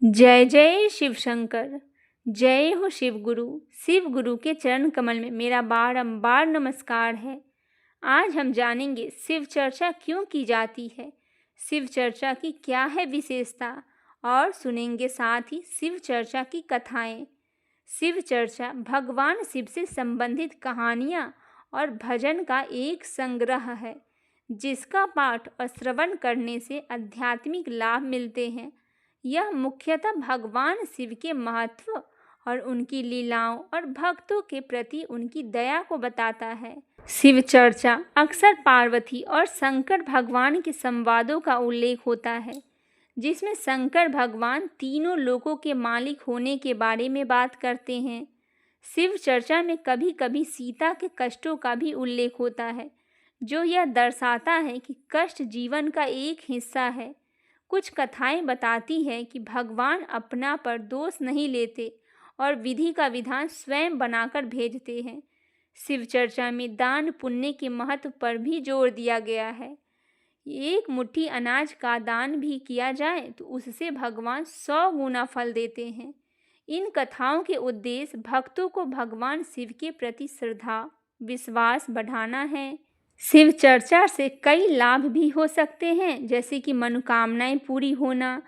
जय जय शिव शंकर। जय हो शिव गुरु। शिव गुरु के चरण कमल में मेरा बारंबार नमस्कार है। आज हम जानेंगे शिव चर्चा क्यों की जाती है, शिव चर्चा की क्या है विशेषता, और सुनेंगे साथ ही शिव चर्चा की कथाएं। शिव चर्चा भगवान शिव से संबंधित कहानियां और भजन का एक संग्रह है, जिसका पाठ और श्रवण करने से आध्यात्मिक लाभ मिलते हैं। यह मुख्यतः भगवान शिव के महत्व और उनकी लीलाओं और भक्तों के प्रति उनकी दया को बताता है। शिव चर्चा अक्सर पार्वती और शंकर भगवान के संवादों का उल्लेख होता है, जिसमें शंकर भगवान तीनों लोकों के मालिक होने के बारे में बात करते हैं। शिव चर्चा में कभी कभी सीता के कष्टों का भी उल्लेख होता है, जो यह दर्शाता है कि कष्ट जीवन का एक हिस्सा है। कुछ कथाएं बताती हैं कि भगवान अपना पर दोष नहीं लेते और विधि का विधान स्वयं बनाकर भेजते हैं। शिव चर्चा में दान पुण्य के महत्व पर भी जोर दिया गया है। एक मुट्ठी अनाज का दान भी किया जाए तो उससे भगवान 100 गुना फल देते हैं। इन कथाओं के उद्देश्य भक्तों को भगवान शिव के प्रति श्रद्धा, विश्वास बढ़ाना है। शिव चर्चा से कई लाभ भी हो सकते हैं, जैसे कि मनोकामनाएं पूरी होना,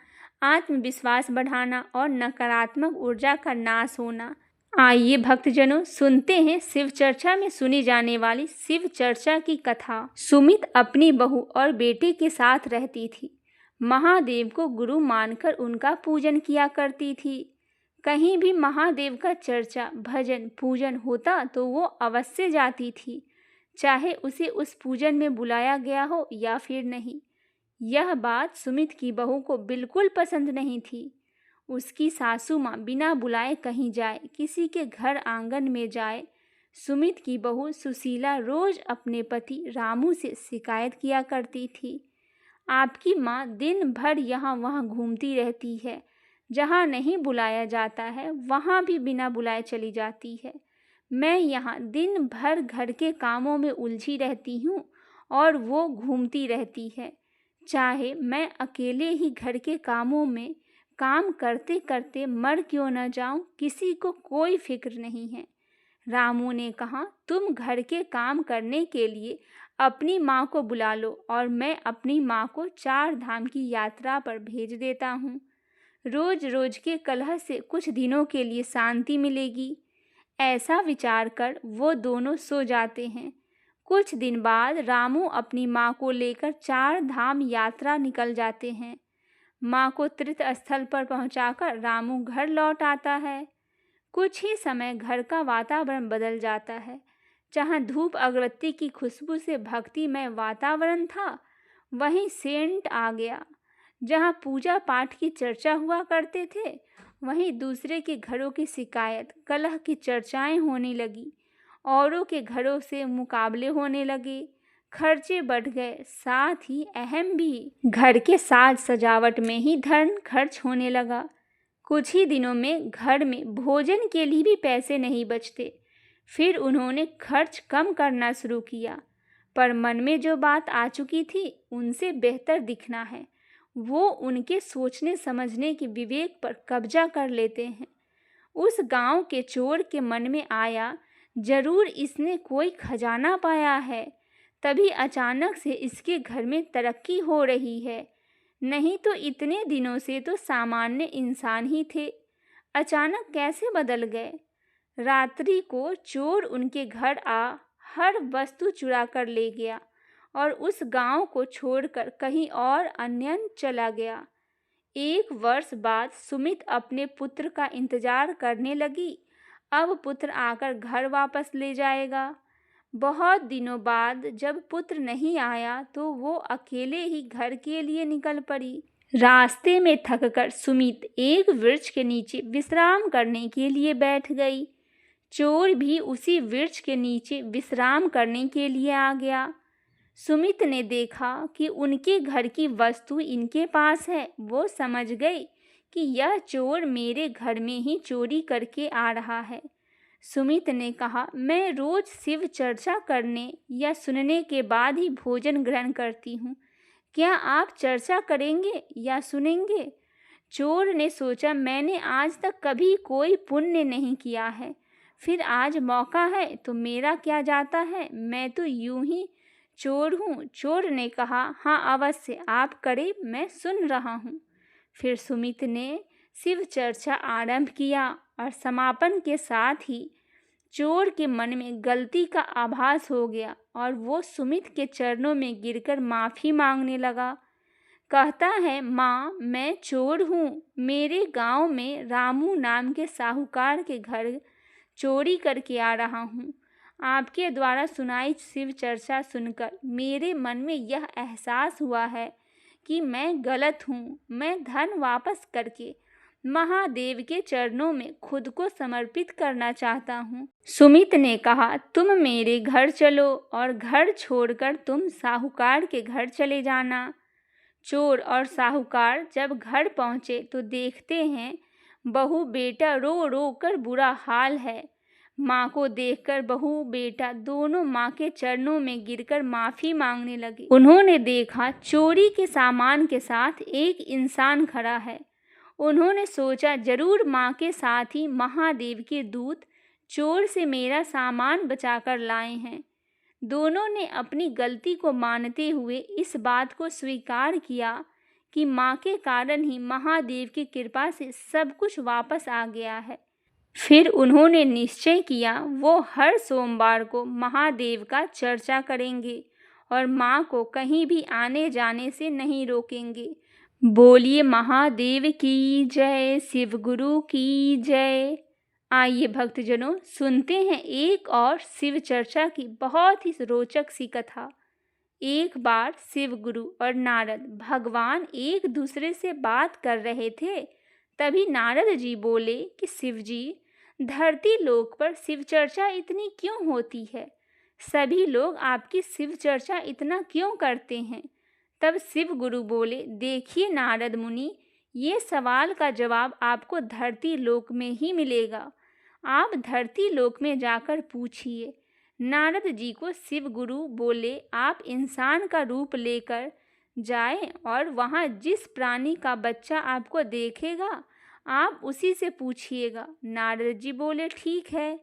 आत्मविश्वास बढ़ाना और नकारात्मक ऊर्जा का नाश होना। आइए भक्तजनों, सुनते हैं शिव चर्चा में सुनी जाने वाली शिव चर्चा की कथा। सुमित अपनी बहू और बेटे के साथ रहती थी। महादेव को गुरु मानकर उनका पूजन किया करती थी। कहीं भी महादेव का चर्चा, भजन, पूजन होता तो वो अवश्य जाती थी, चाहे उसे उस पूजन में बुलाया गया हो या फिर नहीं। यह बात सुमित की बहू को बिल्कुल पसंद नहीं थी। उसकी सासू माँ बिना बुलाए कहीं जाए, किसी के घर आंगन में जाए। सुमित की बहू सुशीला रोज अपने पति रामू से शिकायत किया करती थी, आपकी माँ दिन भर यहाँ वहाँ घूमती रहती है, जहाँ नहीं बुलाया जाता है वहाँ भी बिना बुलाए चली जाती है। मैं यहाँ दिन भर घर के कामों में उलझी रहती हूँ और वो घूमती रहती है। चाहे मैं अकेले ही घर के कामों में काम करते करते मर क्यों न जाऊं, किसी को कोई फिक्र नहीं है। रामू ने कहा, तुम घर के काम करने के लिए अपनी माँ को बुला लो और मैं अपनी माँ को 4 धाम की यात्रा पर भेज देता हूँ। रोज रोज के कलह से कुछ दिनों के लिए शांति मिलेगी। ऐसा विचार कर वो दोनों सो जाते हैं। कुछ दिन बाद रामू अपनी माँ को लेकर 4 धाम यात्रा निकल जाते हैं। माँ को तीर्थ स्थल पर पहुंचाकर रामू घर लौट आता है। कुछ ही समय घर का वातावरण बदल जाता है। जहाँ धूप अगरबत्ती की खुशबू से भक्तिमय वातावरण था, वहीं सेंट आ गया। जहाँ पूजा पाठ की चर्चा हुआ करते थे, वहीं दूसरे के घरों की शिकायत, कलह की चर्चाएं होने लगी। औरों के घरों से मुकाबले होने लगे। खर्चे बढ़ गए, साथ ही अहम भी। घर के साज सजावट में ही धन खर्च होने लगा। कुछ ही दिनों में घर में भोजन के लिए भी पैसे नहीं बचते। फिर उन्होंने खर्च कम करना शुरू किया, पर मन में जो बात आ चुकी थी उनसे बेहतर दिखना है, वो उनके सोचने समझने के विवेक पर कब्जा कर लेते हैं। उस गांव के चोर के मन में आया, जरूर इसने कोई खजाना पाया है, तभी अचानक से इसके घर में तरक्की हो रही है। नहीं तो इतने दिनों से तो सामान्य इंसान ही थे, अचानक कैसे बदल गए। रात्रि को चोर उनके घर आ हर वस्तु चुरा कर ले गया और उस गांव को छोड़कर कहीं और अन्यत्र चला गया। 1 वर्ष बाद सुमित अपने पुत्र का इंतजार करने लगी। अब पुत्र आकर घर वापस ले जाएगा। बहुत दिनों बाद जब पुत्र नहीं आया तो वो अकेले ही घर के लिए निकल पड़ी। रास्ते में थककर सुमित एक वृक्ष के नीचे विश्राम करने के लिए बैठ गई। चोर भी उसी वृक्ष के नीचे विश्राम करने के लिए आ गया। सुमित ने देखा कि उनके घर की वस्तु इनके पास है। वो समझ गई कि यह चोर मेरे घर में ही चोरी करके आ रहा है। सुमित ने कहा, मैं रोज शिव चर्चा करने या सुनने के बाद ही भोजन ग्रहण करती हूँ। क्या आप चर्चा करेंगे या सुनेंगे? चोर ने सोचा, मैंने आज तक कभी कोई पुण्य नहीं किया है, फिर आज मौका है तो मेरा क्या जाता है, मैं तो यूं ही चोर हूँ। चोर ने कहा, हाँ अवश्य, आप करें, मैं सुन रहा हूँ। फिर सुमित ने शिव चर्चा आरंभ किया और समापन के साथ ही चोर के मन में गलती का आभास हो गया और वो सुमित के चरणों में गिरकर माफ़ी मांगने लगा। कहता है, माँ, मैं चोर हूँ, मेरे गांव में रामू नाम के साहूकार के घर चोरी करके आ रहा हूँ। आपके द्वारा सुनाई शिव चर्चा सुनकर मेरे मन में यह एहसास हुआ है कि मैं गलत हूँ। मैं धन वापस करके महादेव के चरणों में खुद को समर्पित करना चाहता हूँ। सुमित ने कहा, तुम मेरे घर चलो और घर छोड़कर तुम साहूकार के घर चले जाना। चोर और साहूकार जब घर पहुँचे तो देखते हैं बहू बेटा रो रो कर बुरा हाल है। माँ को देखकर बहू बेटा दोनों माँ के चरणों में गिरकर माफ़ी मांगने लगे। उन्होंने देखा चोरी के सामान के साथ एक इंसान खड़ा है। उन्होंने सोचा, जरूर माँ के साथ ही महादेव के दूत चोर से मेरा सामान बचाकर लाए हैं। दोनों ने अपनी गलती को मानते हुए इस बात को स्वीकार किया कि माँ के कारण ही महादेव की कृपा से सब कुछ वापस आ गया है। फिर उन्होंने निश्चय किया वो हर सोमवार को महादेव का चर्चा करेंगे और माँ को कहीं भी आने जाने से नहीं रोकेंगे। बोलिए महादेव की जय, शिव गुरु की जय। आइए भक्तजनों, सुनते हैं एक और शिव चर्चा की बहुत ही रोचक सी कथा। एक बार शिव गुरु और नारद भगवान एक दूसरे से बात कर रहे थे। तभी नारद जी बोले कि शिव जी, धरती लोक पर शिव चर्चा इतनी क्यों होती है? सभी लोग आपकी शिव चर्चा इतना क्यों करते हैं? तब शिव गुरु बोले, देखिए नारद मुनि, ये सवाल का जवाब आपको धरती लोक में ही मिलेगा। आप धरती लोक में जाकर पूछिए। नारद जी को शिव गुरु बोले, आप इंसान का रूप लेकर जाएं और वहाँ जिस प्राणी का बच्चा आपको देखेगा आप उसी से पूछिएगा। नारद जी बोले, ठीक है।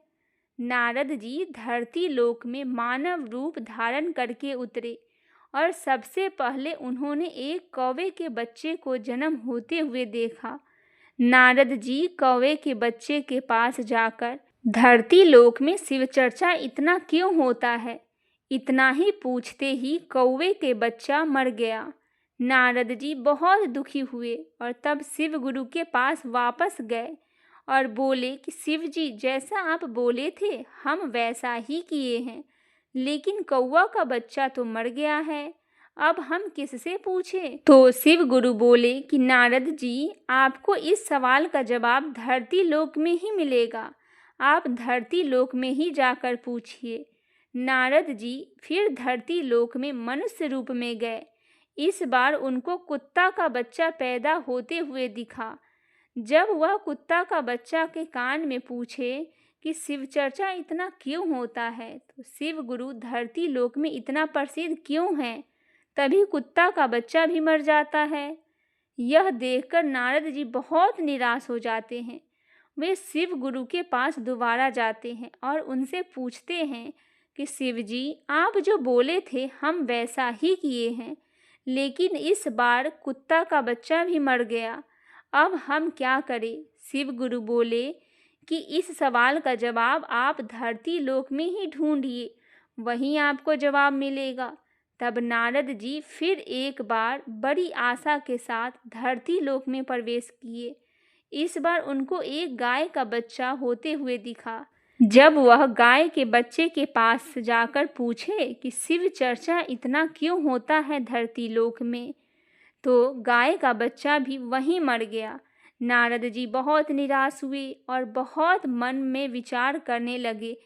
नारद जी धरती लोक में मानव रूप धारण करके उतरे और सबसे पहले उन्होंने एक कौवे के बच्चे को जन्म होते हुए देखा। नारद जी कौवे के बच्चे के पास जाकर, धरती लोक में शिव चर्चा इतना क्यों होता है? इतना ही पूछते ही कौवे के बच्चा मर गया। नारद जी बहुत दुखी हुए और तब शिव गुरु के पास वापस गए और बोले कि शिव जी, जैसा आप बोले थे हम वैसा ही किए हैं, लेकिन कौवा का बच्चा तो मर गया है, अब हम किससे पूछें? तो शिव गुरु बोले कि नारद जी, आपको इस सवाल का जवाब धरती लोक में ही मिलेगा। आप धरती लोक में ही जाकर पूछिए। नारद जी फिर धरती लोक में मनुष्य रूप में गए। इस बार उनको कुत्ता का बच्चा पैदा होते हुए दिखा। जब वह कुत्ता का बच्चा के कान में पूछे कि शिव चर्चा इतना क्यों होता है, तो शिव गुरु धरती लोक में इतना प्रसिद्ध क्यों है, तभी कुत्ता का बच्चा भी मर जाता है। यह देखकर नारद जी बहुत निराश हो जाते हैं। वे शिव गुरु के पास दोबारा जाते हैं और उनसे पूछते हैं कि शिव जी, आप जो बोले थे हम वैसा ही किए हैं, लेकिन इस बार कुत्ता का बच्चा भी मर गया, अब हम क्या करें? शिव गुरु बोले कि इस सवाल का जवाब आप धरती लोक में ही ढूंढिए, वहीं आपको जवाब मिलेगा। तब नारद जी फिर एक बार बड़ी आशा के साथ धरती लोक में प्रवेश किए। इस बार उनको एक गाय का बच्चा होते हुए दिखा। जब वह गाय के बच्चे के पास जाकर पूछे कि शिव चर्चा इतना क्यों होता है धरती लोक में, तो गाय का बच्चा भी वहीं मर गया। नारद जी बहुत निराश हुए और बहुत मन में विचार करने लगे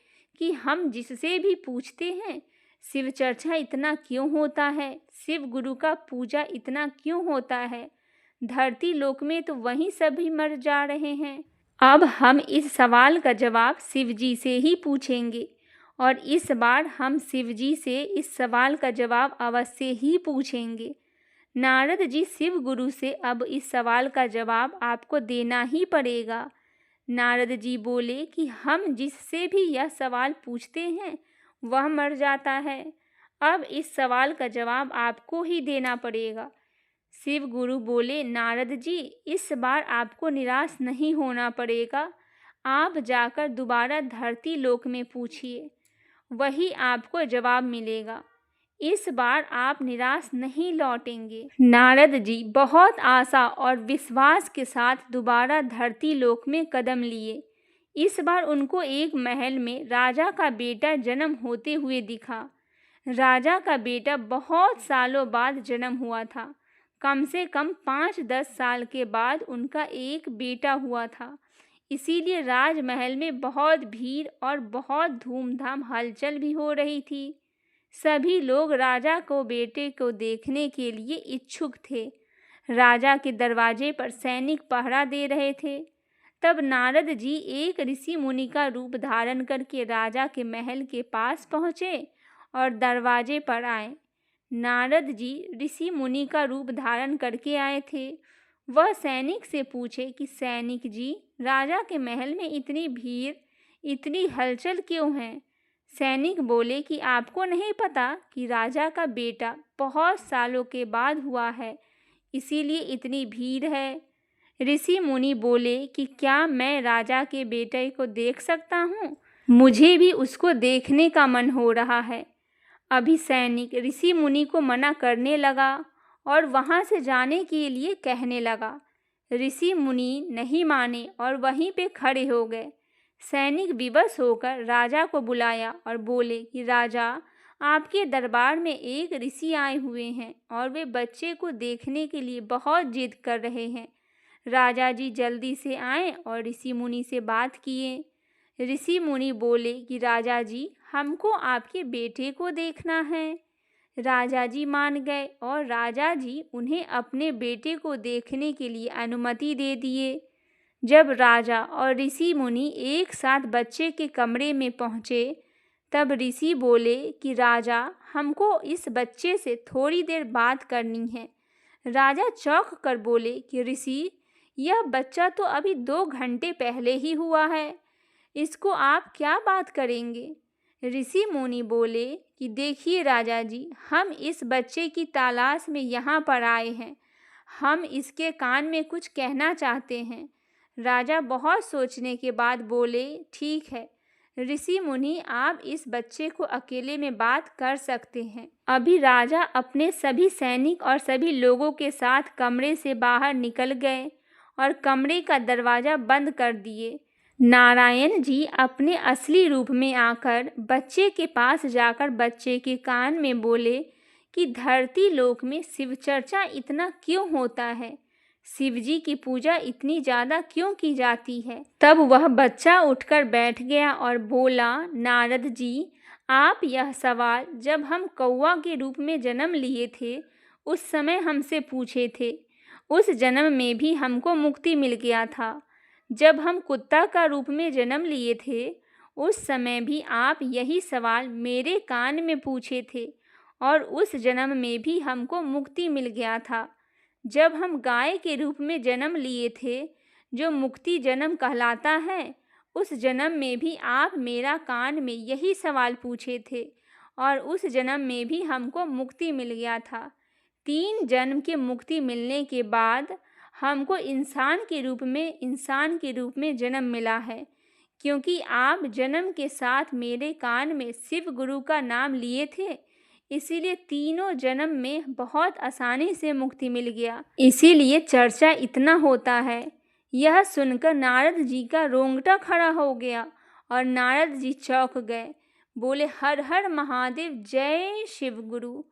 कि हम जिससे भी पूछते हैं शिव चर्चा इतना क्यों होता है, शिव गुरु का पूजा इतना क्यों होता है, धरती लोक में तो वहीं सभी मर जा रहे हैं। अब हम इस सवाल का जवाब शिव जी से ही पूछेंगे और इस बार हम शिव जी से इस सवाल का जवाब अवश्य ही पूछेंगे। नारद जी, शिव गुरु से अब इस सवाल का जवाब आपको देना ही पड़ेगा। नारद जी बोले कि हम जिससे भी यह सवाल पूछते हैं वह मर जाता है। अब इस सवाल का जवाब आपको ही देना पड़ेगा। शिव गुरु बोले, नारद जी, इस बार आपको निराश नहीं होना पड़ेगा। आप जाकर दोबारा धरती लोक में पूछिए, वही आपको जवाब मिलेगा। इस बार आप निराश नहीं लौटेंगे। नारद जी बहुत आशा और विश्वास के साथ दोबारा धरती लोक में कदम लिए। इस बार उनको एक महल में राजा का बेटा जन्म होते हुए दिखा। राजा का बेटा बहुत सालों बाद जन्म हुआ था। कम से कम 5-10 साल के बाद उनका एक बेटा हुआ था। इसीलिए राजमहल में बहुत भीड़ और बहुत धूमधाम हलचल भी हो रही थी। सभी लोग राजा को बेटे को देखने के लिए इच्छुक थे। राजा के दरवाजे पर सैनिक पहरा दे रहे थे। तब नारद जी एक ऋषि मुनि का रूप धारण करके राजा के महल के पास पहुँचे और दरवाजे पर आए। नारद जी ऋषि मुनि का रूप धारण करके आए थे। वह सैनिक से पूछे कि सैनिक जी, राजा के महल में इतनी भीड़, इतनी हलचल क्यों है? सैनिक बोले कि आपको नहीं पता कि राजा का बेटा बहुत सालों के बाद हुआ है, इसीलिए इतनी भीड़ है। ऋषि मुनि बोले कि क्या मैं राजा के बेटे को देख सकता हूँ? मुझे भी उसको देखने का मन हो रहा है। अभी सैनिक ऋषि मुनि को मना करने लगा और वहाँ से जाने के लिए कहने लगा। ऋषि मुनि नहीं माने और वहीं पे खड़े हो गए। सैनिक विवश होकर राजा को बुलाया और बोले कि राजा, आपके दरबार में एक ऋषि आए हुए हैं और वे बच्चे को देखने के लिए बहुत जिद कर रहे हैं। राजा जी जल्दी से आए और ऋषि मुनि से बात किए। ऋषि मुनि बोले कि राजा जी, हमको आपके बेटे को देखना है। राजा जी मान गए और राजा जी उन्हें अपने बेटे को देखने के लिए अनुमति दे दिए। जब राजा और ऋषि मुनि एक साथ बच्चे के कमरे में पहुँचे, तब ऋषि बोले कि राजा, हमको इस बच्चे से थोड़ी देर बात करनी है। राजा चौंक कर बोले कि ऋषि, यह बच्चा तो अभी 2 घंटे पहले ही हुआ है, इसको आप क्या बात करेंगे? ऋषि मुनि बोले कि देखिए राजा जी, हम इस बच्चे की तलाश में यहाँ पर आए हैं। हम इसके कान में कुछ कहना चाहते हैं। राजा बहुत सोचने के बाद बोले, ठीक है ऋषि मुनि, आप इस बच्चे को अकेले में बात कर सकते हैं। अभी राजा अपने सभी सैनिक और सभी लोगों के साथ कमरे से बाहर निकल गए और कमरे का दरवाज़ा बंद कर दिए। नारायण जी अपने असली रूप में आकर बच्चे के पास जाकर बच्चे के कान में बोले कि धरती लोक में शिव चर्चा इतना क्यों होता है, शिव जी की पूजा इतनी ज़्यादा क्यों की जाती है। तब वह बच्चा उठकर बैठ गया और बोला, नारद जी, आप यह सवाल जब हम कौवा के रूप में जन्म लिए थे उस समय हमसे पूछे थे। उस जन्म में भी हमको मुक्ति मिल गया था। जब हम कुत्ता का रूप में जन्म लिए थे उस समय भी आप यही सवाल मेरे कान में पूछे थे और उस जन्म में भी हमको मुक्ति मिल गया था। जब हम गाय के रूप में जन्म लिए थे, जो मुक्ति जन्म कहलाता है, उस जन्म में भी आप मेरा कान में यही सवाल पूछे थे और उस जन्म में भी हमको मुक्ति मिल गया था। 3 जन्म के मुक्ति मिलने के बाद हमको इंसान के रूप में जन्म मिला है, क्योंकि आप जन्म के साथ मेरे कान में शिव गुरु का नाम लिए थे, इसीलिए तीनों जन्म में बहुत आसानी से मुक्ति मिल गया। इसीलिए चर्चा इतना होता है। यह सुनकर नारद जी का रोंगटा खड़ा हो गया और नारद जी चौंक गए। बोले, हर हर महादेव, जय शिव गुरु।